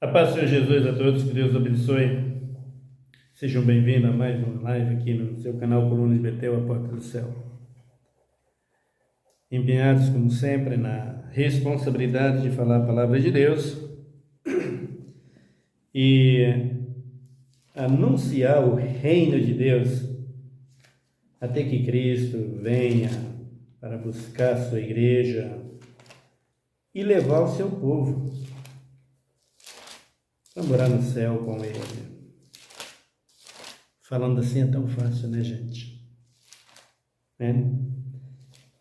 A paz do Senhor Jesus a todos, que Deus abençoe. Sejam bem-vindos a mais uma live aqui no seu canal Colunas Betel, a Porta do Céu. Empenhados, como sempre, na responsabilidade de falar a palavra de Deus e anunciar o reino de Deus até que Cristo venha para buscar a sua igreja e levar o seu povo para morar no céu com Ele. Falando assim é tão fácil, né, gente?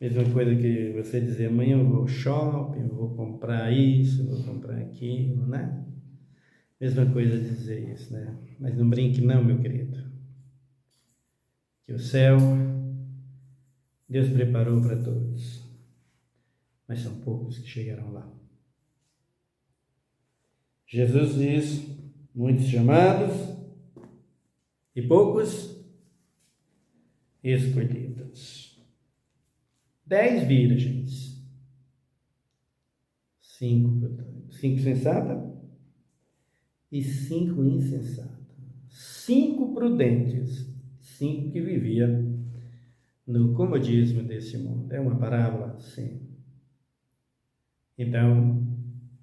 Mesma coisa que você dizer, amanhã eu vou ao shopping, vou comprar isso, vou comprar aquilo, né? Mesma coisa dizer isso, né? Mas não brinque não, meu querido. Que o céu, Deus preparou para todos. Mas são poucos que chegarão lá. Jesus diz, muitos chamados e poucos escolhidos. 10 virgens, 5 sensatas e 5 insensatas. 5 prudentes, 5 que viviam no comodismo desse mundo. É uma parábola, sim. Então,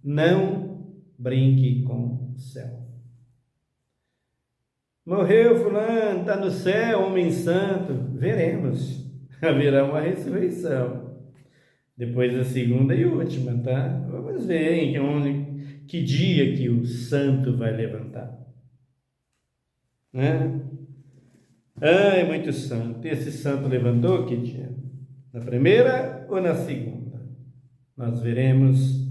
não brinque com o céu. Morreu fulano, está no céu, homem santo. Veremos. Haverá uma ressurreição. Depois da segunda e última, tá? Vamos ver que dia que o santo vai levantar. Né? É muito santo. Esse santo levantou que dia? Na primeira ou na segunda? Nós veremos,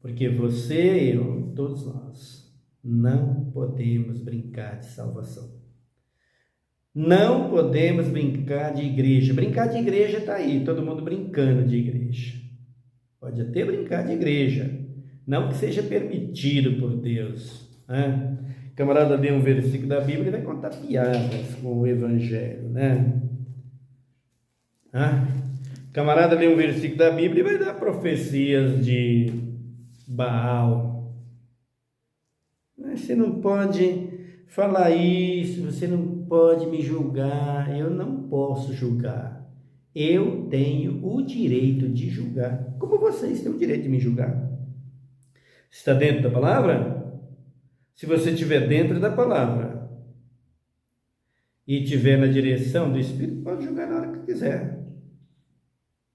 porque você, eu, todos nós, não podemos brincar de salvação. Não podemos brincar de igreja. Brincar de igreja está aí, todo mundo brincando de igreja. Pode até brincar de igreja, não que seja permitido por Deus. Né? O camarada lê um versículo da Bíblia e vai contar piadas com o Evangelho. Né? O camarada lê um versículo da Bíblia e vai dar profecias de Baal. Você não pode falar isso, você não pode me julgar, eu não posso julgar. Eu tenho o direito de julgar, como vocês têm o direito de me julgar. Está dentro da palavra? Se você estiver dentro da palavra e estiver na direção do Espírito, pode julgar na hora que quiser.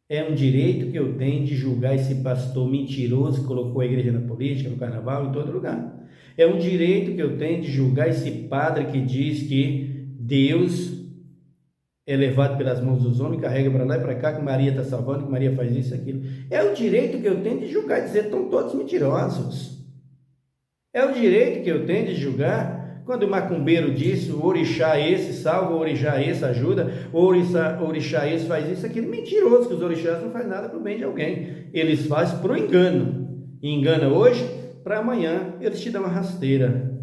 É um direito que eu tenho de julgar esse pastor mentiroso que colocou a igreja na política, no carnaval, em todo lugar. É um direito que eu tenho de julgar esse padre que diz que Deus é levado pelas mãos dos homens, carrega para lá e para cá, que Maria está salvando, que Maria faz isso e aquilo. É o direito que eu tenho de julgar e dizer que estão todos mentirosos. É o direito que eu tenho de julgar quando o macumbeiro disse, o orixá esse salva, o orixá esse ajuda, o orixá esse faz isso, aquilo. Mentiroso, que os orixás não fazem nada para o bem de alguém. Eles fazem para o engano. E engana hoje, para amanhã eles te dão uma rasteira.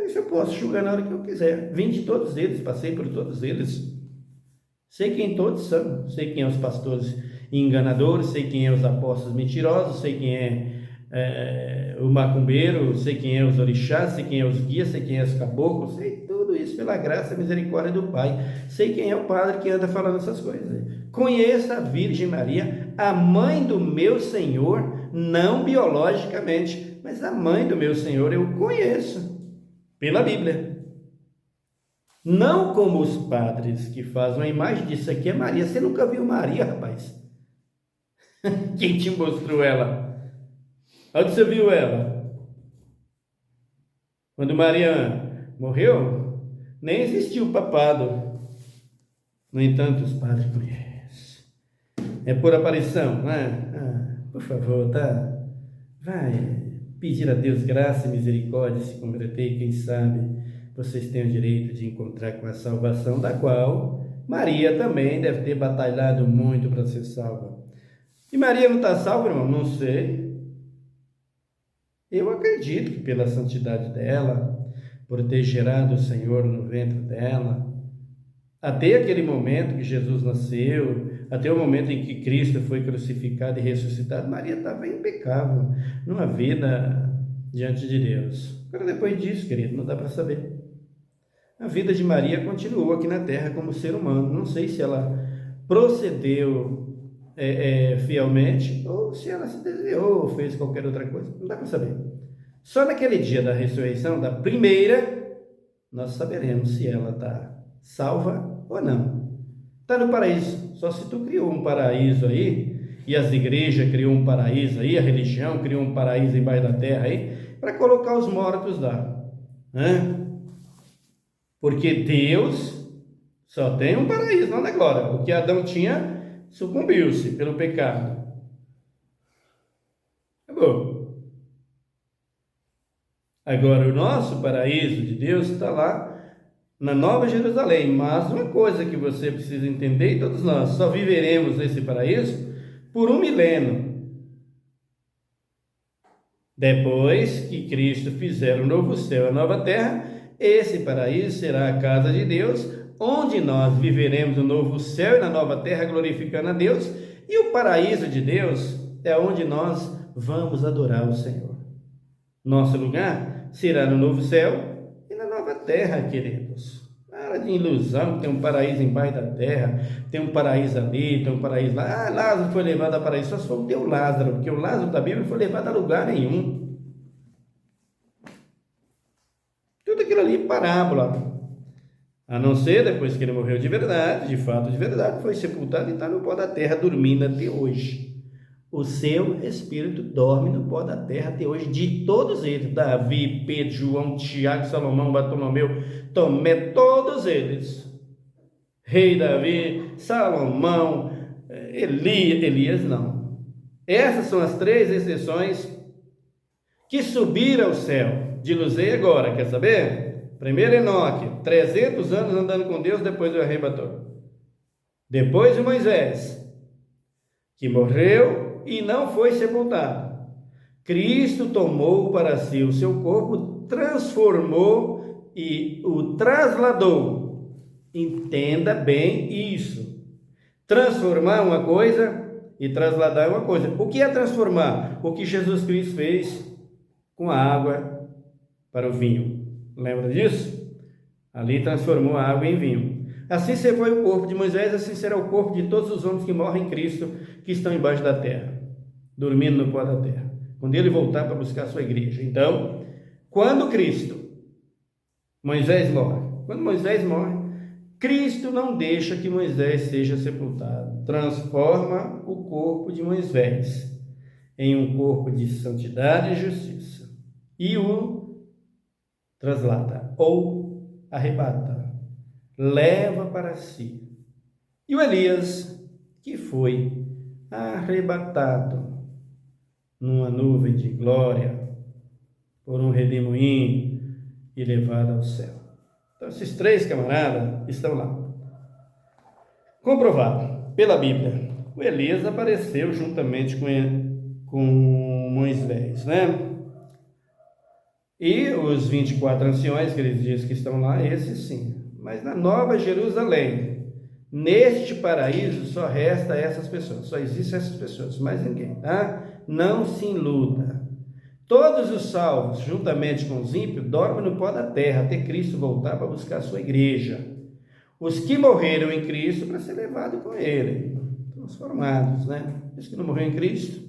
Isso eu posso julgar na hora que eu quiser. Vim de todos eles, passei por todos eles. Sei quem todos são. Sei quem é os pastores enganadores, sei quem é os apóstolos mentirosos, sei quem é o macumbeiro, sei quem é os orixás, sei quem é os guias, sei quem é os caboclos, sei tudo isso pela graça e misericórdia do Pai. Sei quem é o padre que anda falando essas coisas. Conheça a Virgem Maria, a mãe do meu Senhor, não biologicamente, mas a mãe do meu Senhor eu conheço pela Bíblia. Não como os padres que fazem uma imagem disso aqui é Maria. Você nunca viu Maria, rapaz? Quem te mostrou ela? Onde você viu ela? Quando Maria morreu, nem existiu o papado. No entanto, os padres conhecem. É por aparição, não é? Por favor, tá? Vai pedir a Deus graça e misericórdia, se converter, quem sabe vocês têm o direito de encontrar com a salvação, da qual Maria também deve ter batalhado muito para ser salva. E Maria não está salva, irmão? Não sei. Eu acredito que pela santidade dela, por ter gerado o Senhor no ventre dela, até aquele momento que Jesus nasceu, até o momento em que Cristo foi crucificado e ressuscitado, Maria estava impecável, numa vida diante de Deus. Agora, depois disso, querido, não dá para saber. A vida de Maria continuou aqui na terra como ser humano. Não sei se ela procedeu fielmente ou se ela se desviou ou fez qualquer outra coisa. Não dá para saber. Só naquele dia da ressurreição, da primeira, nós saberemos se ela está salva ou não. Está no paraíso. Só se tu criou um paraíso aí, e as igrejas criou um paraíso aí, a religião criou um paraíso embaixo da terra aí, para colocar os mortos lá. Porque Deus só tem um paraíso, não agora. O que Adão tinha sucumbiu-se pelo pecado. Acabou. Agora o nosso paraíso de Deus está lá na Nova Jerusalém. Mas uma coisa que você precisa entender, e todos nós só viveremos nesse paraíso por 1 milênio. Depois que Cristo fizer o novo céu e a nova terra, esse paraíso será a casa de Deus, onde nós viveremos o novo céu e na nova terra glorificando a Deus, e o paraíso de Deus é onde nós vamos adorar o Senhor. Nosso lugar será no novo céu e na nova terra, queridos. Para de ilusão, tem um paraíso embaixo da terra, tem um paraíso ali, tem um paraíso lá. Ah, Lázaro foi levado a paraíso, só se for o teu Lázaro, porque o Lázaro da Bíblia não foi levado a lugar nenhum. Tudo aquilo ali é parábola. A não ser depois que ele morreu de verdade, de fato de verdade, foi sepultado e está no pó da terra dormindo até hoje. O seu espírito dorme no pó da terra até hoje, de todos eles, Davi, Pedro, João, Tiago, Salomão, Bartolomeu, Tomé, todos eles. Rei Davi, Salomão, Elias não. Essas são as 3 exceções que subiram ao céu. De luzei agora, quer saber? Primeiro Enoque, 300 anos andando com Deus, depois do arrebatou. Depois de Moisés, que morreu e não foi sepultado. Cristo tomou para si o seu corpo, transformou e o trasladou. Entenda bem isso. Transformar uma coisa e trasladar uma coisa. O que é transformar? O que Jesus Cristo fez com a água para o vinho. Lembra disso? Ali transformou a água em vinho. Assim se foi o corpo de Moisés, assim será o corpo de todos os homens que morrem em Cristo, que estão embaixo da terra, dormindo no pó da terra, quando ele voltar para buscar a sua igreja. Então, quando Moisés morre, Cristo não deixa que Moisés seja sepultado, transforma o corpo de Moisés em um corpo de santidade e justiça, e o traslada, ou arrebata, leva para si. E o Elias, que foi arrebatado numa nuvem de glória, por um redemoinho, e levado ao céu. Então, esses 3 camaradas estão lá. Comprovado pela Bíblia. O Elias apareceu juntamente com Moisés, né? E os 24 anciões que eles dizem que estão lá, esses sim. Mas na Nova Jerusalém, neste paraíso, só resta essas pessoas. Só existem essas pessoas, mais ninguém, tá? Não se iluda. Todos os salvos, juntamente com os ímpios, dormem no pó da terra, até Cristo voltar para buscar a sua igreja. Os que morreram em Cristo, para ser levados com ele, transformados, né? Os que não morreram em Cristo,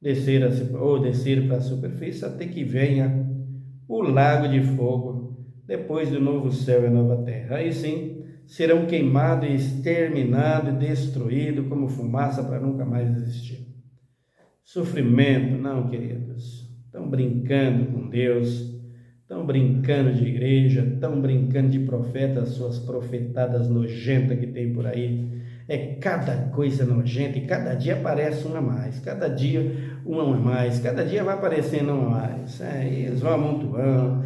descer para a superfície, até que venha o lago de fogo, depois do novo céu e a nova terra. Aí sim, serão queimados e exterminados e destruídos como fumaça para nunca mais existir. Sofrimento, não, queridos. Estão brincando com Deus, estão brincando de igreja, estão brincando de profeta, suas profetadas nojentas que tem por aí. É cada coisa nojenta e cada dia aparece uma a mais, cada dia uma a mais, cada dia vai aparecendo uma a mais. Eles vão amontoando,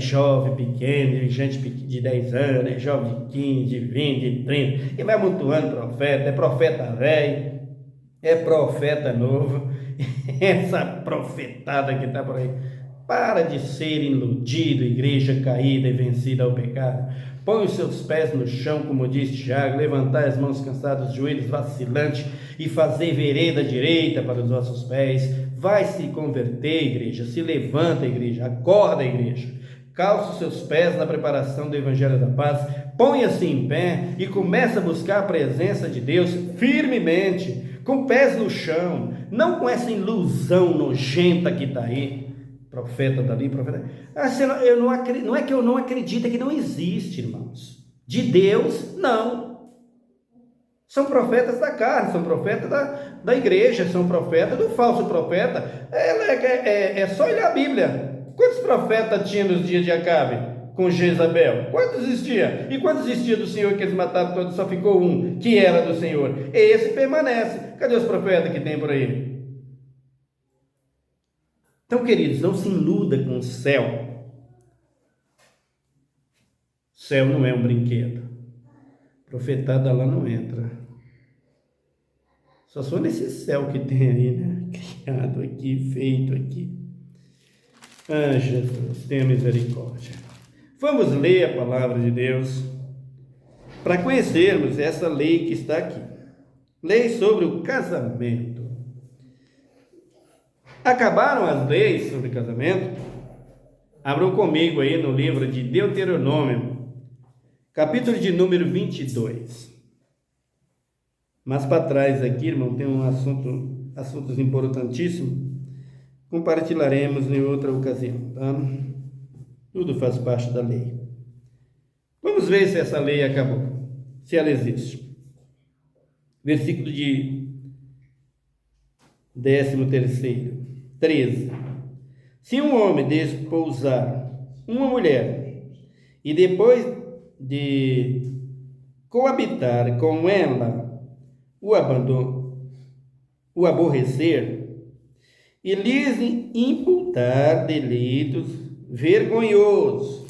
jovem pequeno, gente de 10 anos, jovem de 15, de 20, de 30, e vai amontoando profeta, é profeta velho, é profeta novo, essa profetada que está por aí. Para de ser iludido, igreja caída e vencida ao pecado. Põe os seus pés no chão, como diz Tiago, levantai as mãos cansadas, os joelhos vacilantes, e fazer vereda direita para os vossos pés. Vai se converter, igreja, se levanta, igreja, acorda, igreja. Calça os seus pés na preparação do Evangelho da Paz, ponha-se em pé e comece a buscar a presença de Deus firmemente, com pés no chão, não com essa ilusão nojenta que está aí, profeta dali, profeta. Não é que eu não acredito, é que não existe, irmãos. De Deus, não. São profetas da carne, são profetas da igreja, são profetas do falso profeta. É só olhar a Bíblia. Quantos profetas tinha nos dias de Acabe com Jezabel? Quantos existia? E quantos existia do Senhor que eles mataram todos? Só ficou um, que era do Senhor. Esse permanece. Cadê os profetas que tem por aí? Então, queridos, não se iluda com o céu. O céu não é um brinquedo. Profetada lá não entra. Só só nesse céu que tem aí, né? Criado aqui, feito aqui. Ah, Jesus, tenha misericórdia. Vamos ler a palavra de Deus para conhecermos essa lei que está aqui. Lei sobre o casamento. Acabaram as leis sobre casamento? Abram comigo aí no livro de Deuteronômio, capítulo de número 22. Mas para trás aqui, irmão, tem assuntos importantíssimos. Compartilharemos em outra ocasião, tá? Tudo faz parte da lei. Vamos ver se essa lei acabou, se ela existe. Versículo de 13. Se um homem desposar uma mulher e depois de coabitar com ela o aborrecer e lhes imputar delitos vergonhosos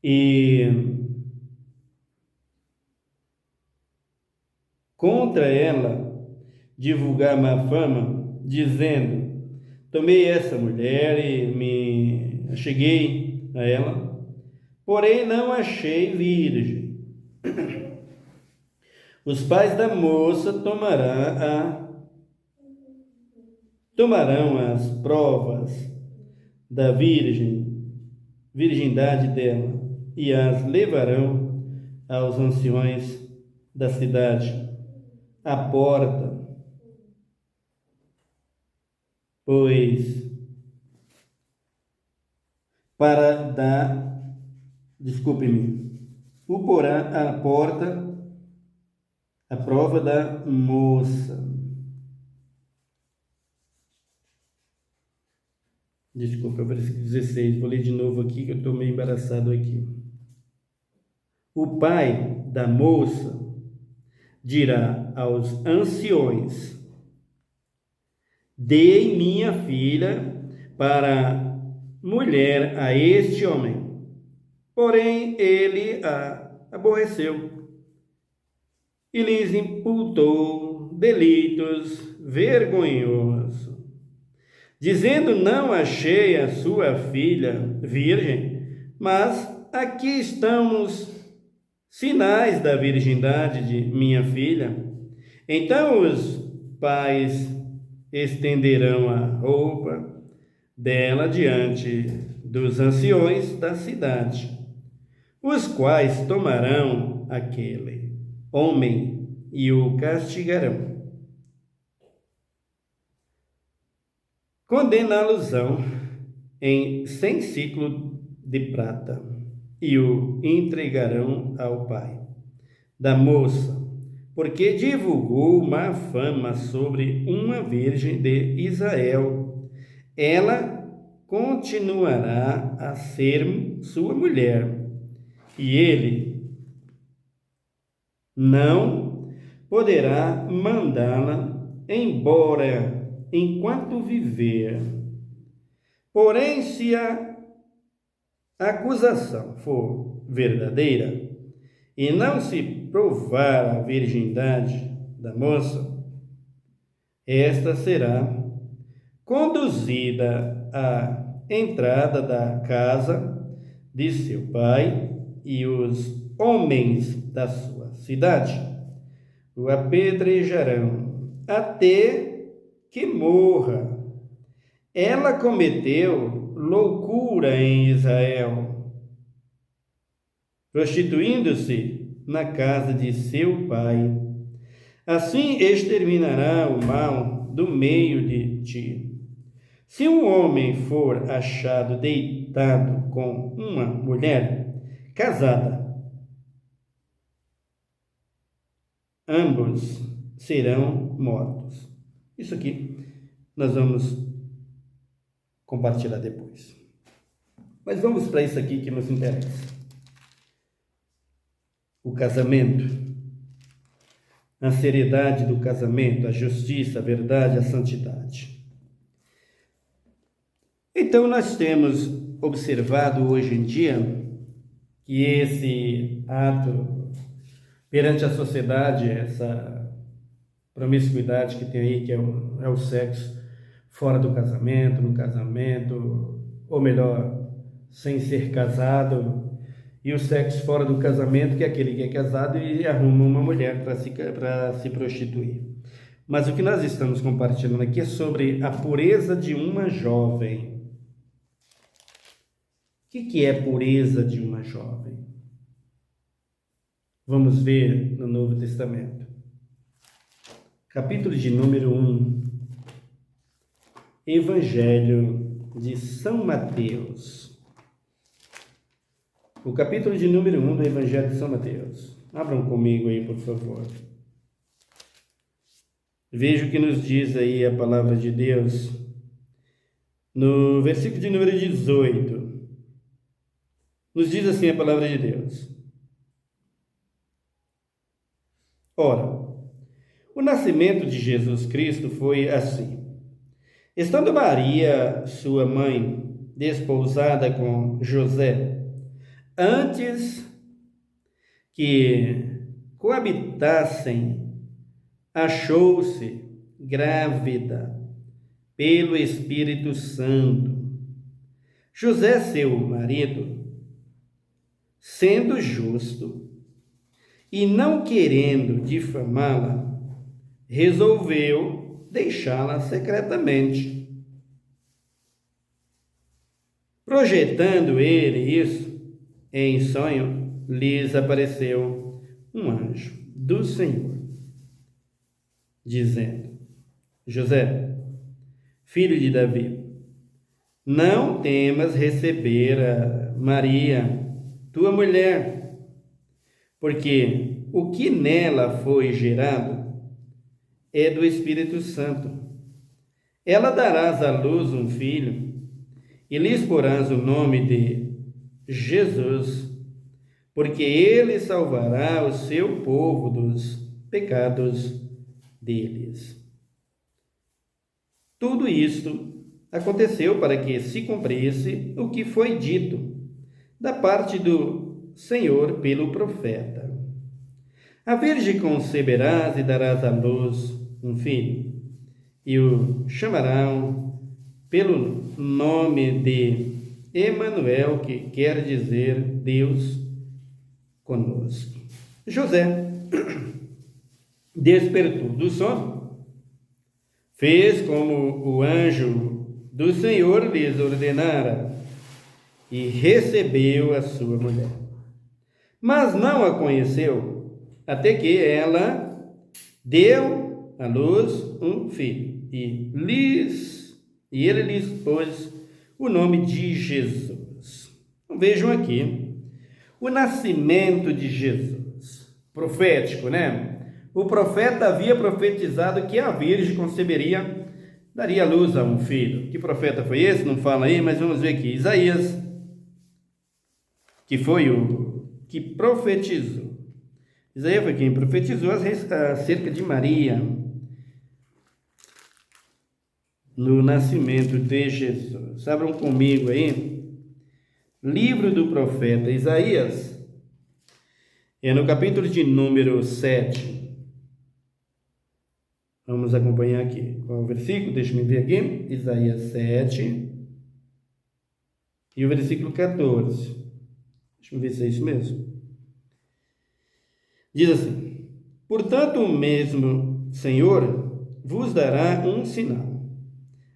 e contra ela divulgar má fama, dizendo: tomei essa mulher e me acheguei a ela, porém não achei virgem. Os pais da moça tomarão as provas da virgindade dela e as levarão aos anciões da cidade, à porta, pois o porá à porta a prova da moça. Desculpa, versículo 16. Vou ler de novo aqui, que eu estou meio embaraçado aqui. O pai da moça dirá aos anciões: dei minha filha para mulher a este homem, porém ele a aborreceu e lhes imputou delitos vergonhosos, dizendo: não achei a sua filha virgem, mas aqui estão os sinais da virgindade de minha filha. Então os pais estenderão a roupa dela diante dos anciões da cidade, os quais tomarão aquele homem e o castigarão, condená-los-ão em 100 siclos de prata, e o entregarão ao pai da moça, porque divulgou má fama sobre uma virgem de Israel. Ela continuará a ser sua mulher, e ele não poderá mandá-la embora enquanto viver. Porém, se a acusação for verdadeira e não se provar a virgindade da moça, esta será conduzida à entrada da casa de seu pai, e os homens da sua cidade o apedrejarão até que morra. Ela cometeu loucura em Israel, prostituindo-se na casa de seu pai. Assim exterminará o mal do meio de ti. Se um homem for achado deitado com uma mulher casada, ambos serão mortos. Isso aqui nós vamos compartilhar depois. Mas vamos para isso aqui que nos interessa. O casamento, a seriedade do casamento, a justiça, a verdade, a santidade. Então, nós temos observado hoje em dia que esse ato perante a sociedade, essa promiscuidade que tem aí, que é o sexo fora do casamento, no casamento, ou melhor, sem ser casado, e o sexo fora do casamento, que é aquele que é casado e arruma uma mulher para se prostituir. Mas o que nós estamos compartilhando aqui é sobre a pureza de uma jovem. O que é pureza de uma jovem? Vamos ver no Novo Testamento. Capítulo de número 1. Evangelho de São Mateus. O capítulo de número 1 do Evangelho de São Mateus. Abram comigo aí, por favor. Veja o que nos diz aí a palavra de Deus. No versículo de número 18. Nos diz assim a palavra de Deus. Ora, o nascimento de Jesus Cristo foi assim. Estando Maria, sua mãe, desposada com José, antes que coabitassem, achou-se grávida pelo Espírito Santo. José, seu marido, sendo justo e não querendo difamá-la, resolveu deixá-la secretamente. Projetando ele isso, em sonho, lhes apareceu um anjo do Senhor, dizendo: José, filho de Davi, não temas receber a Maria, tua mulher, porque o que nela foi gerado é do Espírito Santo. Ela darás à luz um filho, e lhes porás o nome de Jesus, porque ele salvará o seu povo dos pecados deles. Tudo isto aconteceu para que se cumprisse o que foi dito da parte do Senhor pelo profeta. A virgem conceberás e darás à luz um filho, e o chamarão pelo nome de Emanuel, que quer dizer Deus conosco. José despertou do sono, fez como o anjo do Senhor lhes ordenara e recebeu a sua mulher. Mas não a conheceu até que ela deu à luz um filho e ele lhes pôs o nome de Jesus. Então, vejam aqui o nascimento de Jesus, profético, né? O profeta havia profetizado que a virgem conceberia, daria luz a um filho. Que profeta foi esse? Não fala aí, mas vamos ver aqui. Isaías, que foi o que profetizou. Isaías foi quem profetizou acerca de Maria no nascimento de Jesus. Abram comigo aí, livro do profeta Isaías, é no capítulo de número 7. Vamos acompanhar aqui. Qual é o versículo? Deixa eu ver aqui. Isaías 7 e o versículo 14. Deixa eu ver se é isso mesmo. Diz assim: Portanto, o mesmo Senhor vos dará um sinal.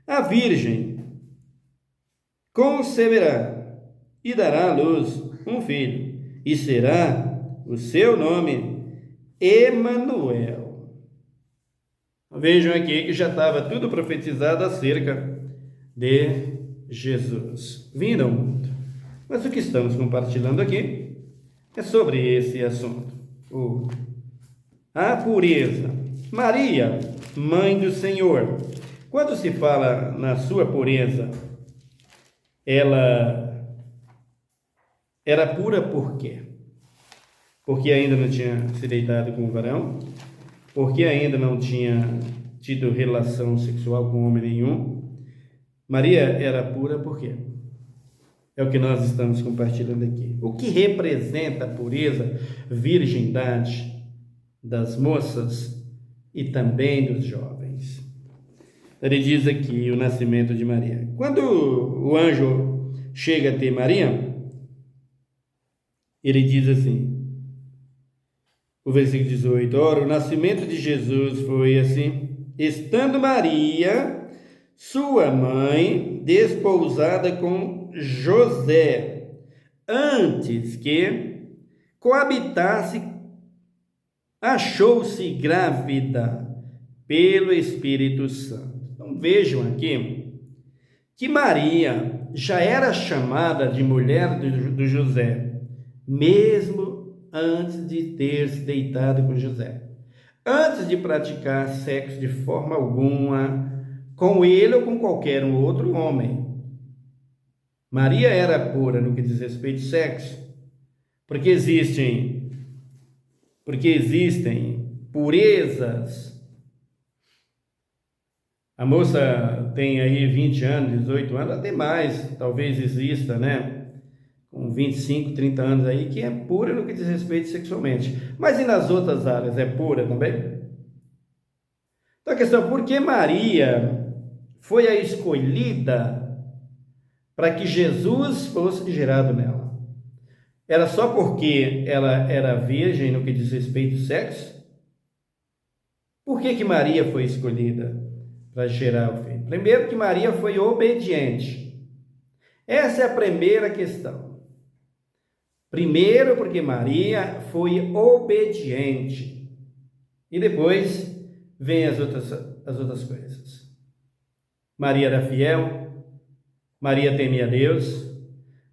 A virgem conceberá e dará à luz um filho, e será o seu nome Emanuel. Vejam aqui que já estava tudo profetizado acerca de Jesus vindo ao mundo. Mas o que estamos compartilhando aqui é sobre esse assunto. A pureza. Maria, mãe do Senhor. Quando se fala na sua pureza, ela era pura por quê? Porque ainda não tinha se deitado com o varão, porque ainda não tinha tido relação sexual com homem nenhum. Maria era pura por quê? É o que nós estamos compartilhando aqui. O que representa a pureza, virgindade das moças e também dos jovens. Ele diz aqui o nascimento de Maria. Quando o anjo chega a ter Maria, ele diz assim, o versículo 18, ora, o nascimento de Jesus foi assim, estando Maria, sua mãe, desposada com José, antes que coabitasse, achou-se grávida pelo Espírito Santo. Então vejam aqui que Maria já era chamada de mulher do José, mesmo antes de ter se deitado com José, antes de praticar sexo de forma alguma com ele ou com qualquer um outro homem. Maria era pura no que diz respeito ao sexo, porque existem purezas. A moça tem aí 20 anos, 18 anos, até mais, talvez exista, né? Com 25, 30 anos aí, que é pura no que diz respeito sexualmente. Mas e nas outras áreas, é pura também? Então a questão, por que Maria foi a escolhida para que Jesus fosse gerado nela? Era só porque ela era virgem no que diz respeito ao sexo? Por que Maria foi escolhida para gerar o filho? Primeiro, que Maria foi obediente. Essa é a primeira questão. Primeiro, porque Maria foi obediente. E depois vem as outras coisas. Maria era fiel, Maria temia Deus,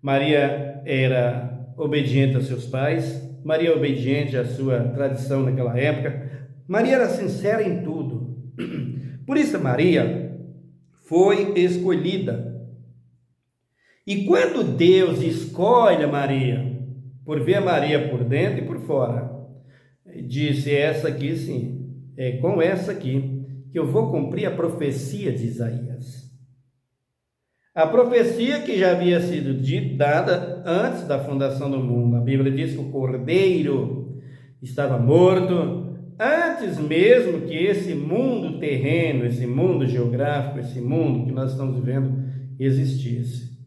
Maria era obediente aos seus pais, Maria obediente à sua tradição naquela época, Maria era sincera em tudo. Por isso Maria foi escolhida. E quando Deus escolhe a Maria, por ver a Maria por dentro e por fora, disse, essa aqui sim, é com essa aqui que eu vou cumprir a profecia de Isaías. A profecia que já havia sido dada antes da fundação do mundo. A Bíblia diz que o Cordeiro estava morto antes mesmo que esse mundo terreno, esse mundo geográfico, esse mundo que nós estamos vivendo existisse.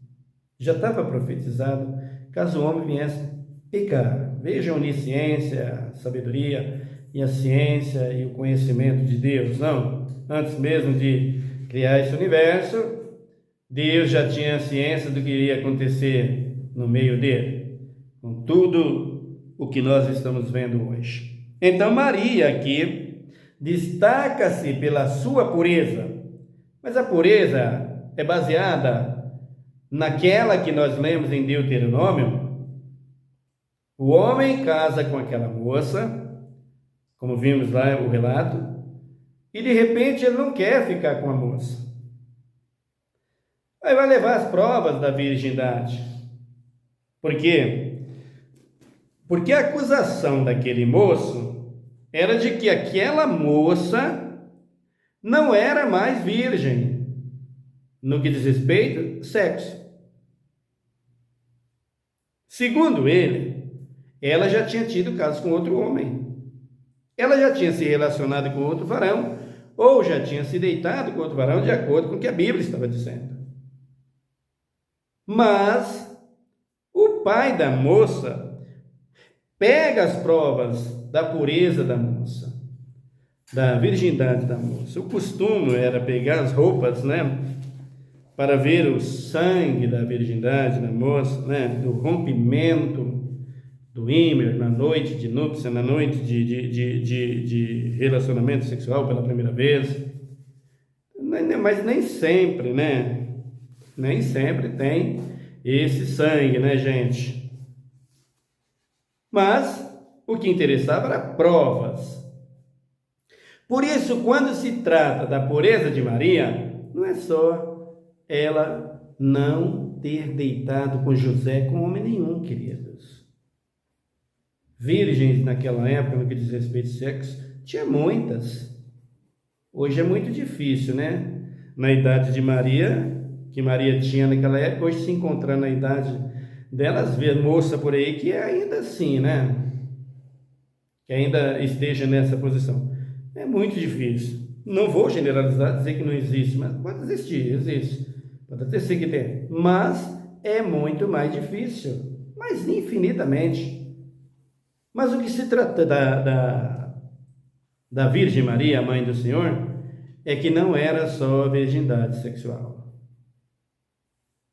Já estava profetizado caso o homem viesse pecar. Veja a onisciência, a sabedoria e a ciência e o conhecimento de Deus. Não, antes mesmo de criar esse universo, Deus já tinha ciência do que iria acontecer no meio dele, com tudo o que nós estamos vendo hoje. Então Maria aqui destaca-se pela sua pureza, mas a pureza é baseada naquela que nós lemos em Deuteronômio. O homem casa com aquela moça, como vimos lá o relato, e de repente ele não quer ficar com a moça. Aí vai levar as provas da virgindade. Por quê? Porque a acusação daquele moço era de que aquela moça não era mais virgem no que diz respeito ao sexo. Segundo ele, ela já tinha tido casos com outro homem. Ela já tinha se relacionado com outro varão, ou já tinha se deitado com outro varão, de acordo com o que a Bíblia estava dizendo. Mas o pai da moça pega as provas da pureza da moça, da virgindade da moça. O costume era pegar as roupas, né, para ver o sangue da virgindade da moça, né, do rompimento do ímã na noite de núpcia, na noite de relacionamento sexual pela primeira vez. Mas nem sempre, né? Nem sempre tem esse sangue, né, gente? Mas o que interessava era provas. Por isso, quando se trata da pureza de Maria, não é só ela não ter deitado com José com homem nenhum, queridos. Virgens naquela época, no que diz respeito ao sexo, tinha muitas. Hoje é muito difícil, né? Na idade de Maria, que Maria tinha naquela época, hoje se encontrar na idade delas, ver moça por aí que é ainda assim, né? Que ainda esteja nessa posição. É muito difícil. Não vou generalizar, dizer que não existe, mas pode existir, existe. Pode até ser que tem. Mas é muito mais difícil, mas infinitamente. Mas o que se trata da Virgem Maria, a mãe do Senhor, é que não era só a virgindade sexual.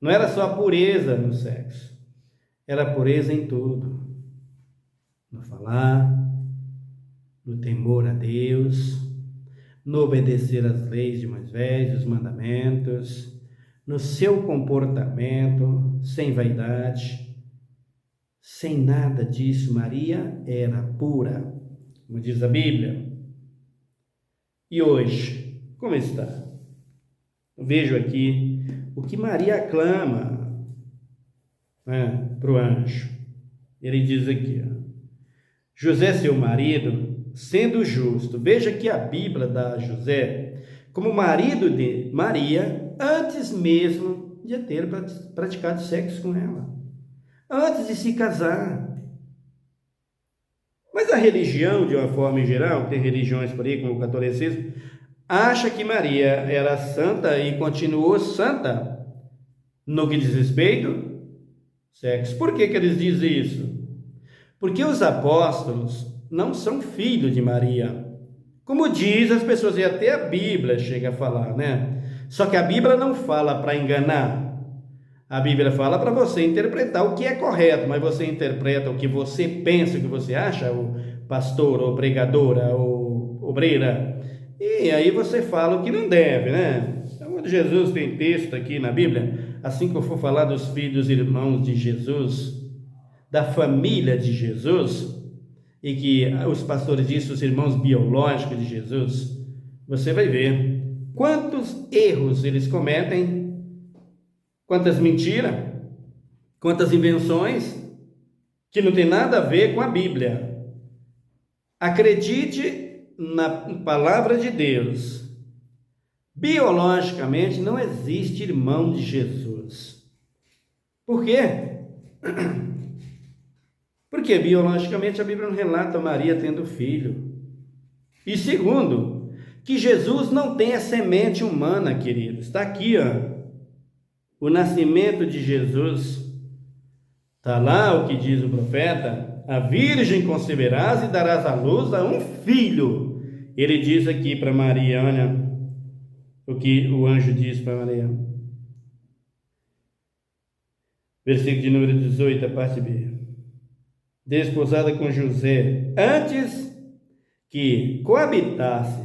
Não era só a pureza no sexo. Era a pureza em tudo. No falar, no temor a Deus, no obedecer às leis de Moisés, os mandamentos, no seu comportamento, sem vaidade, sem nada disso. Maria era pura, como diz a Bíblia. E hoje, como está? Vejo aqui o que Maria aclama, né, para o anjo. Ele diz aqui, ó, José, seu marido, sendo justo. Veja que a Bíblia dá a José como marido de Maria antes mesmo de ter praticado sexo com ela, antes de se casar. Mas a religião, de uma forma em geral, tem religiões por aí, como o catolicismo, acha que Maria era santa e continuou santa no que diz respeito ao sexo. Por que eles dizem isso? Porque os apóstolos não são filhos de Maria. Como diz as pessoas, e até a Bíblia chega a falar, né? Só que a Bíblia não fala para enganar. A Bíblia fala para você interpretar o que é correto, mas você interpreta o que você pensa, o que você acha, o pastor, ou pregadora, ou obreira, e aí você fala o que não deve, né? Então, Jesus tem texto aqui na Bíblia, assim que eu for falar dos filhos e irmãos de Jesus, da família de Jesus, e que os pastores dizem os irmãos biológicos de Jesus, você vai ver quantos erros eles cometem, quantas mentiras, quantas invenções que não tem nada a ver com a Bíblia. Acredite na palavra de Deus. Biologicamente não existe irmão de Jesus. Por quê? Porque biologicamente a Bíblia não relata Maria tendo filho. E segundo, que Jesus não tem a semente humana, queridos. Está aqui, ó, o nascimento de Jesus. Está lá o que diz o profeta: a virgem conceberás e darás à luz a um filho. Ele diz aqui para Maria, olha o que o anjo diz para Maria. Versículo de número 18, a parte B. Desposada com José, antes que coabitasse,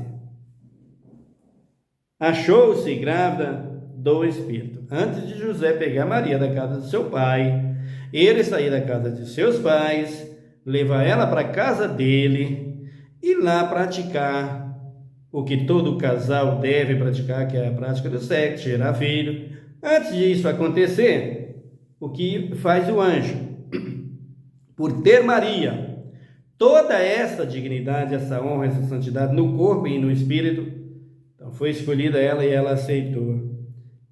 achou-se grávida do Espírito. Antes de José pegar Maria da casa de seu pai, ele sair da casa de seus pais, levar ela para a casa dele e lá praticar o que todo casal deve praticar, que é a prática do sexo, gerar filho. Antes disso acontecer, o que faz o anjo? Por ter Maria toda essa dignidade, essa honra, essa santidade no corpo e no espírito, então foi escolhida ela e ela aceitou.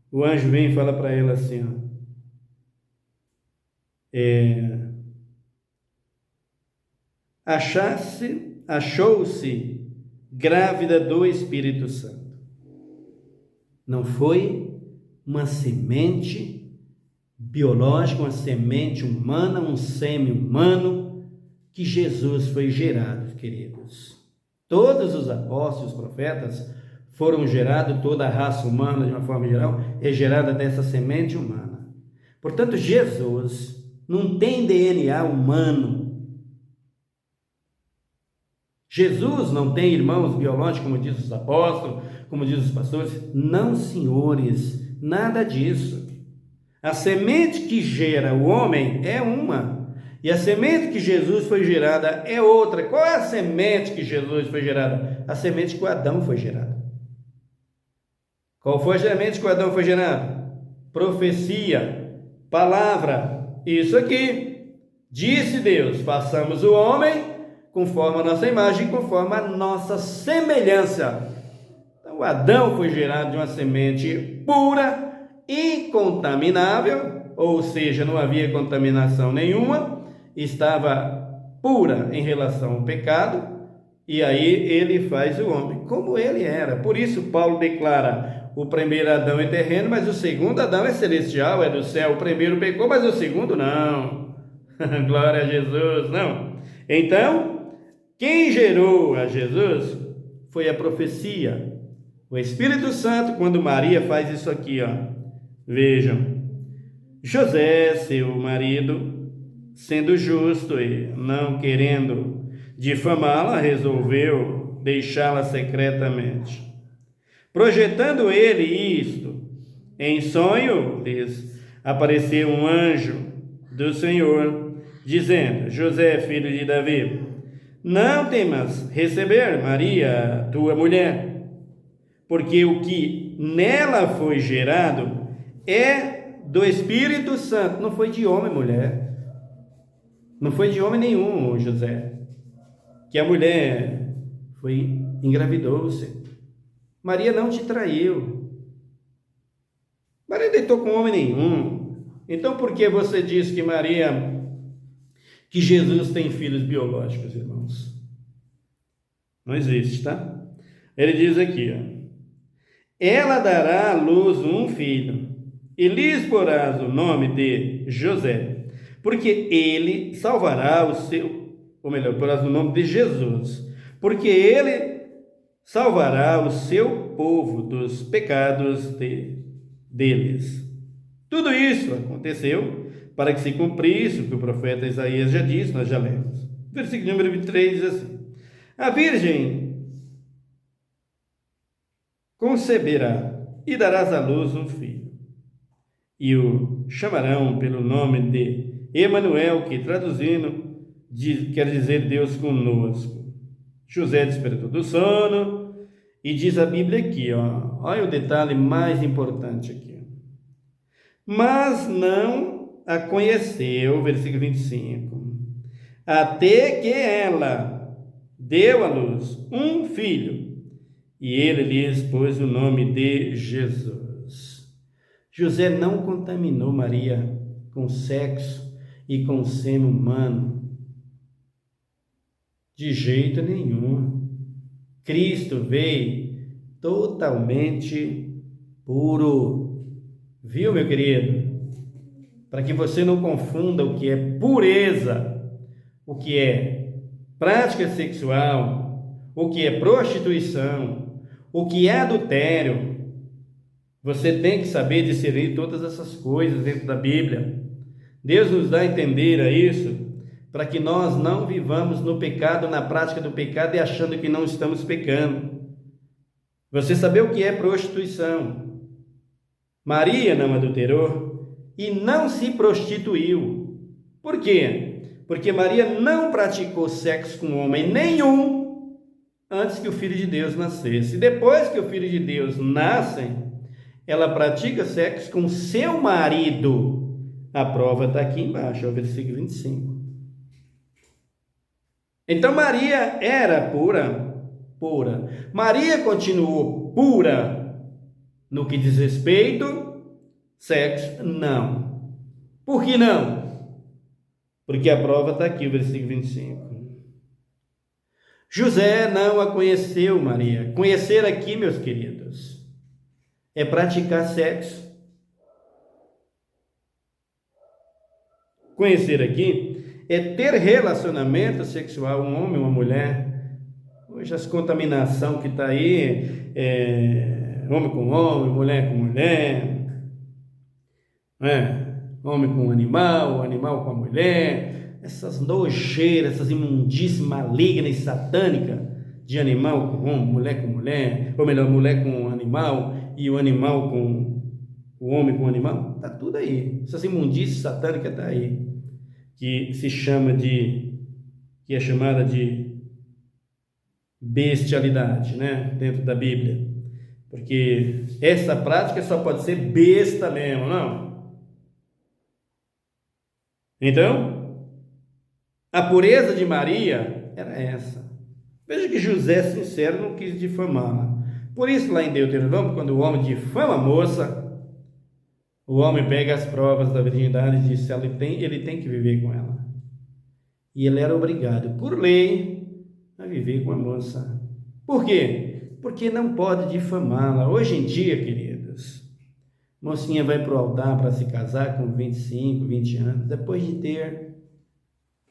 O anjo vem e fala para ela assim, ó, achou-se grávida do Espírito Santo. Não foi uma semente biológica, uma semente humana, um sêmen humano que Jesus foi gerado, queridos. Todos os apóstolos, os profetas, foram gerados, toda a raça humana, de uma forma geral, é gerada dessa semente humana. Portanto, Jesus não tem DNA humano. Jesus não tem irmãos biológicos, como diz os apóstolos, como diz os pastores. Não, senhores, nada disso. A semente que gera o homem é uma, e a semente que Jesus foi gerada é outra. Qual é a semente que Jesus foi gerada? A semente que o Adão foi gerado. Qual foi a semente que o Adão foi gerado? Profecia, palavra, isso aqui. Disse Deus: façamos o homem conforme a nossa imagem, conforme a nossa semelhança. Então, o Adão foi gerado de uma semente pura, incontaminável, ou seja, não havia contaminação nenhuma, estava pura em relação ao pecado, e aí ele faz o homem como ele era. Por isso Paulo declara: o primeiro Adão é terreno, mas o segundo Adão é celestial, é do céu. O primeiro pecou, mas o segundo não. Glória a Jesus, não. Então, quem gerou a Jesus foi a profecia, o Espírito Santo. Quando Maria faz isso aqui, ó, vejam, José, seu marido, sendo justo e não querendo difamá-la, resolveu deixá-la secretamente. Projetando ele isto, em sonho lhes apareceu um anjo do Senhor, dizendo: José, filho de Davi, não temas receber Maria, tua mulher, porque o que nela foi gerado é do Espírito Santo. Não foi de homem, mulher. Não foi de homem nenhum, José. Que a mulher engravidou-se. Maria não te traiu. Maria não deitou com homem nenhum. Então por que você diz que Jesus tem filhos biológicos, irmãos? Não existe, tá? Ele diz aqui, ó: ela dará à luz um filho, e lhes porás o nome de José, porque ele salvará porás o nome de Jesus, porque ele salvará o seu povo dos pecados deles. Tudo isso aconteceu para que se cumprisse o que o profeta Isaías já disse, nós já lemos. Versículo número 23 diz assim: a virgem conceberá e darás à luz um filho, e o chamarão pelo nome de Emanuel, que traduzindo quer dizer Deus conosco. José despertou do sono e diz a Bíblia aqui, ó, olha o detalhe mais importante aqui: mas não a conheceu, versículo 25, até que ela deu à luz um filho, e ele lhes pôs o nome de Jesus. José não contaminou Maria com sexo e com sêmen humano, de jeito nenhum. Cristo veio totalmente puro. Viu, meu querido? Para que você não confunda o que é pureza, o que é prática sexual, o que é prostituição, o que é adultério. Você tem que saber discernir todas essas coisas dentro da Bíblia. Deus nos dá a entender a isso, para que nós não vivamos no pecado, na prática do pecado e achando que não estamos pecando. Você saber o que é prostituição. Maria não adulterou e não se prostituiu. Por quê? Porque Maria não praticou sexo com homem nenhum antes que o Filho de Deus nascesse. Depois que o Filho de Deus nasce, ela pratica sexo com seu marido. A prova está aqui embaixo, é o versículo 25. Então Maria era pura. Maria continuou pura no que diz respeito sexo? Não. Por que não? Porque a prova está aqui, o versículo 25. José não a conheceu, Maria. Conhecer aqui, meus queridos, é praticar sexo. Conhecer aqui é ter relacionamento sexual, um homem e uma mulher. Hoje as contaminação que está aí, homem com homem, mulher com mulher, homem com animal com a mulher, essas nojeiras, essas imundícias malignas e satânicas de animal com homem, com mulher, ou melhor, mulher com animal e o animal com o homem com animal, está tudo aí. Essas imundícias satânicas está aí, que é chamada de bestialidade, né, dentro da Bíblia, porque essa prática só pode ser besta mesmo, não? Então, a pureza de Maria era essa. Veja que José, sincero, não quis difamá-la. Por isso, lá em Deuteronômio, quando o homem difama a moça, o homem pega as provas da virgindade e diz: ele tem que viver com ela. E ele era obrigado, por lei, a viver com a moça. Por quê? Porque não pode difamá-la. Hoje em dia, queridos, mocinha vai para o altar para se casar com 25, 20 anos, depois de ter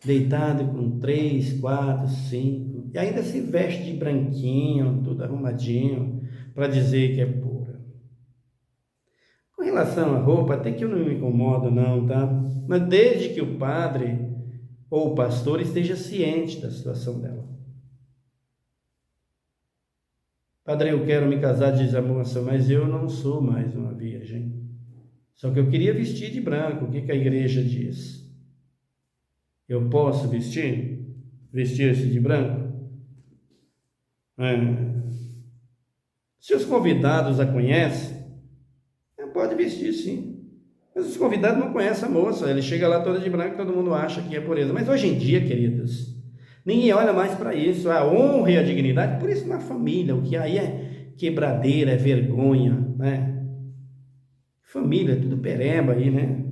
deitado com 3, 4, 5, e ainda se veste de branquinho, tudo arrumadinho, para dizer que é pura. Com relação à roupa, até que eu não me incomodo não, tá? Mas desde que o padre ou o pastor esteja ciente da situação dela. Padre, eu quero me casar, diz a moça, mas eu não sou mais uma virgem. Só que eu queria vestir de branco. O que a igreja diz? Eu posso vestir-se de branco? Se os convidados a conhecem, pode vestir sim. Mas os convidados não conhecem a moça. Ele chega lá toda de branco, todo mundo acha que é pureza. Mas hoje em dia, queridos, ninguém olha mais para isso, a honra e a dignidade. Por isso na família, o que aí é quebradeira, é vergonha, né? Família, tudo pereba aí, né?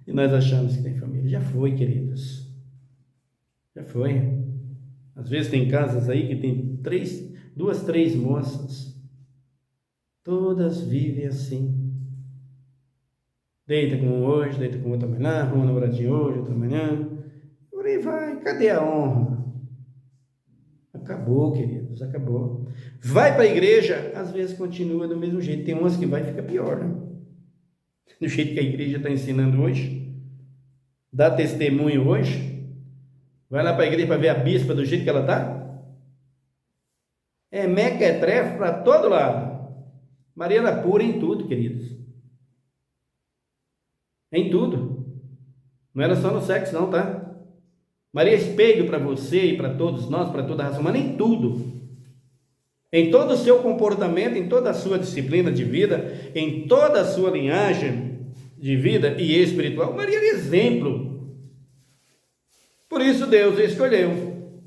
E nós achamos que tem família. Já foi, queridos. Já foi. Às vezes tem casas aí que tem 2, 3 moças. Todas vivem assim. Deita com um hoje, deita com outro amanhã, arruma um namoradinho hoje, outro amanhã. Por aí vai. Cadê a honra? Acabou, queridos, acabou. Vai para a igreja, às vezes continua do mesmo jeito. Tem umas que vai e fica pior, né? Do jeito que a igreja está ensinando hoje. Dá testemunho hoje. Vai lá para a igreja para ver a bispa do jeito que ela está. É mequetrefe para todo lado. Maria era pura em tudo, queridos. Em tudo. Não era só no sexo, não, tá? Maria é espelho para você e para todos nós, para toda a raça humana, em tudo. Em todo o seu comportamento, em toda a sua disciplina de vida, em toda a sua linhagem de vida e espiritual, Maria era exemplo. Por isso Deus a escolheu.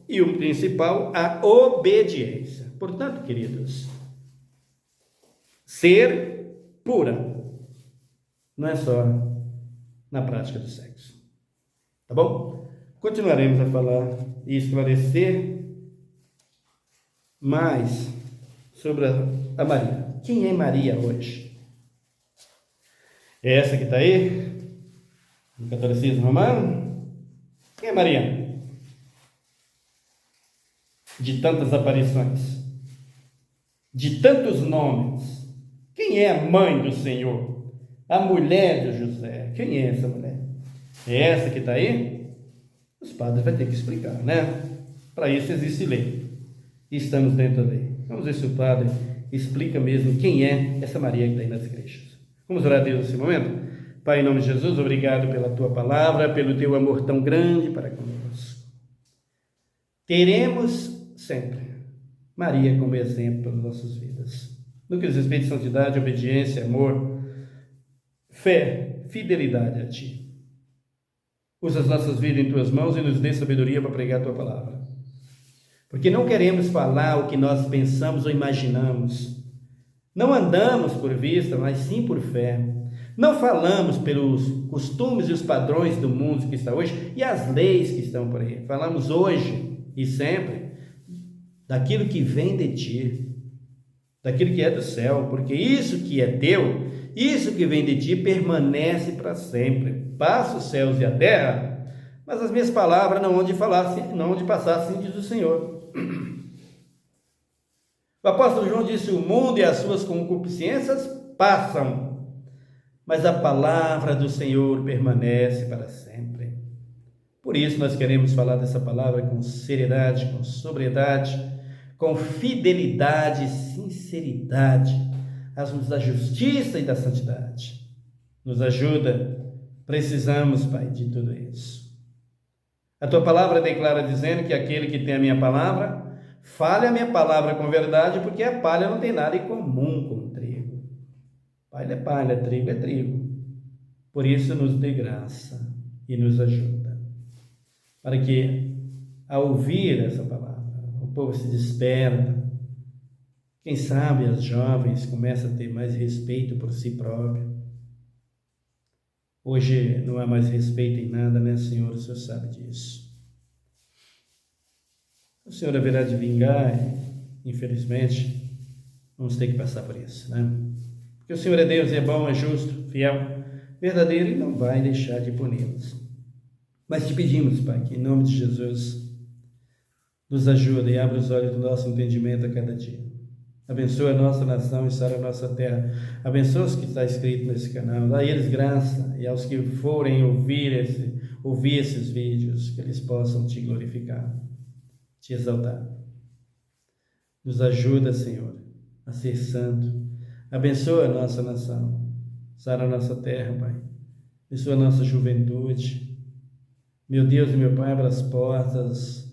E o principal, a obediência. Portanto, queridos, ser pura não é só na prática do sexo. Tá bom? Continuaremos a falar e esclarecer mais sobre a Maria. Quem é Maria hoje? É essa que está aí? No catolicismo romano? Quem é Maria? De tantas aparições, de tantos nomes. Quem é a mãe do Senhor? A mulher de José. Quem é essa mulher? É essa que está aí? Os padres vão ter que explicar, né? Para isso existe lei. Estamos dentro da lei. Vamos ver se o padre explica mesmo quem é essa Maria que está aí nas igrejas. Vamos orar a Deus nesse momento? Pai, em nome de Jesus, obrigado pela tua palavra, pelo teu amor tão grande para conosco. Teremos sempre Maria como exemplo para as nossas vidas. No que diz respeito à santidade, obediência, amor, fé, fidelidade a ti. Usa as nossas vidas em tuas mãos e nos dê sabedoria para pregar a tua palavra. Porque não queremos falar o que nós pensamos ou imaginamos. Não andamos por vista, mas sim por fé. Não falamos pelos costumes e os padrões do mundo que está hoje e as leis que estão por aí. Falamos hoje e sempre daquilo que vem de ti, daquilo que é do céu, porque isso que é teu, isso que vem de ti permanece para sempre. Passa os céus e a terra, mas as minhas palavras não onde falassem, não onde passassem, diz o Senhor. O apóstolo João disse: o mundo e as suas concupiscências passam, mas a palavra do Senhor permanece para sempre. Por isso nós queremos falar dessa palavra com seriedade, com sobriedade, com fidelidade e sinceridade, assuntos da justiça e da santidade. Nos ajuda, precisamos, Pai, de tudo isso. A tua palavra declara dizendo que aquele que tem a minha palavra, fale a minha palavra com verdade, porque a palha não tem nada em comum com o trigo. Palha é palha, trigo é trigo. Por isso nos dê graça e nos ajuda, para que, ao ouvir essa palavra, o povo se desperta. Quem sabe as jovens começam a ter mais respeito por si próprio. Hoje não há mais respeito em nada, né, Senhor? O Senhor sabe disso. O Senhor haverá de vingar, e, infelizmente, vamos ter que passar por isso, né? Porque o Senhor é Deus, é bom, é justo, fiel, verdadeiro e não vai deixar de puni-los. Mas te pedimos, Pai, que em nome de Jesus nos ajude e abra os olhos do nosso entendimento a cada dia. Abençoa a nossa nação e sara a nossa terra. Abençoa os que está escrito nesse canal. Dá a eles graça, e aos que forem ouvir esses vídeos, que eles possam te glorificar, te exaltar. Nos ajuda, Senhor, a ser santo. Abençoa a nossa nação, sara a nossa terra, Pai. Abençoa a nossa juventude. Meu Deus e meu Pai, abra as portas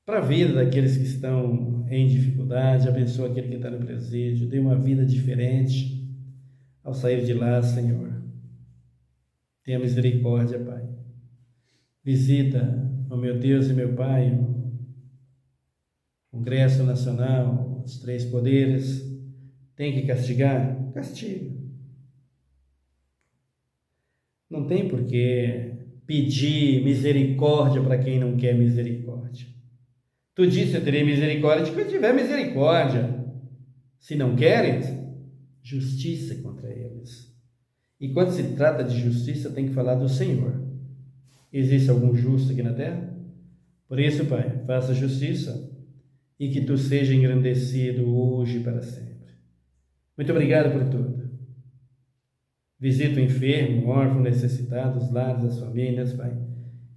para a vida daqueles que estão em dificuldade. Abençoa aquele que está no presídio. Dê uma vida diferente ao sair de lá, Senhor. Tenha misericórdia, Pai. Visita, ó meu Deus e meu Pai, o Congresso Nacional, os três poderes. Tem que castigar? Castiga. Não tem por que pedir misericórdia para quem não quer misericórdia. Tu disse: eu terei misericórdia de quem tiver misericórdia. Se não queres, justiça contra eles. E quando se trata de justiça, tem que falar do Senhor. Existe algum justo aqui na terra? Por isso, Pai, faça justiça e que tu seja engrandecido hoje e para sempre. Muito obrigado por tudo. Visita o enfermo, o órfão, necessitado, os lares, as famílias, Pai,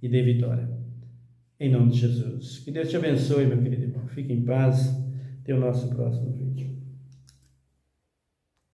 e dê vitória. Em nome de Jesus. Que Deus te abençoe, meu querido irmão. Fique em paz. Até o nosso próximo vídeo.